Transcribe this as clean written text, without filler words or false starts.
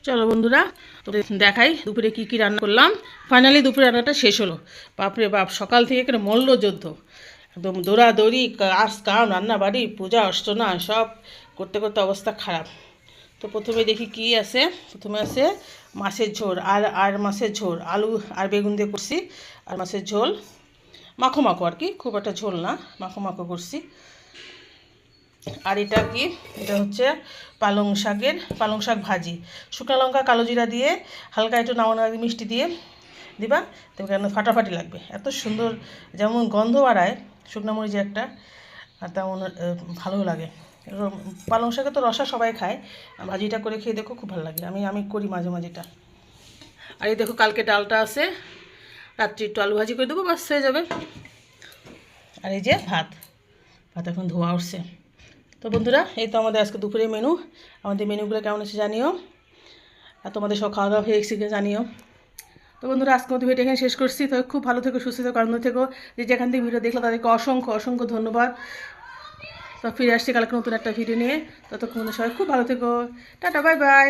চলো বন্ধুরা, তো দেখাই দুপুরে কি কি রান্না করলাম। ফাইনালি দুপুরে রান্নাটা শেষ হলো। বাপরে বাপ, সকাল থেকে এখানে মল্লযুদ্ধ, একদম দৌড়াদৌড়ি, কাজ কাম, রান্না বাড়ি, পূজা অর্চনা সব করতে করতে অবস্থা খারাপ। তো প্রথমে দেখি কি আছে। প্রথমে আছে মাছের ঝোল, আর মাছের ঝোল, আলু আর বেগুন দিয়ে করছি। আর মাছের ঝোল মাখো মাখো আর কি, খুব একটা ঝোল না, মাখো মাখো করছি। আর এটা কি, এটা হচ্ছে পালং শাক ভাজি, শুকনো লঙ্কা কালো জিরা দিয়ে হালকা একটু নামানোর আগে মিষ্টি দিয়ে দিবা, তো কেন ফাটাফাটি লাগবে, এত সুন্দর। যেমন গন্ধ বাড়ায় শুকনো মরিচে একটা, আর তেমন ভালো লাগে। পালং শাকে তো রসা সবাই খায়, ভাজিটা করে খেয়ে দেখো, খুব ভালো লাগে। আমি করি মাঝে মাঝে এটা। আর এই দেখো কালকে ডালটা আছে, রাত্রি একটু আলু ভাজি করে দেবো, বাস হয়ে যাবে। আর এই যে ভাত এখন ধোয়া উঠছে। তো বন্ধুরা, এই তো আমাদের আজকে দুপুরের মেনু। আমাদের মেনুগুলো কেমন আছে জানিও, আর তোমাদের সব খাওয়া দাওয়া হয়ে গেছে জানিও। তো বন্ধুরা, আজকে মতো ভিডিও এখানে শেষ করছি। তো খুব ভালো থেকো, সুস্থ থেকো, আনন্দ থেকো। যেখান থেকে ভিডিও দেখলো তাদেরকে অসংখ্য অসংখ্য ধন্যবাদ। তো ফিরে আসছি কালকে নতুন একটা ভিডিও নিয়ে। ততক্ষণ সবাই খুব ভালো থেকো। Tata, bye bye.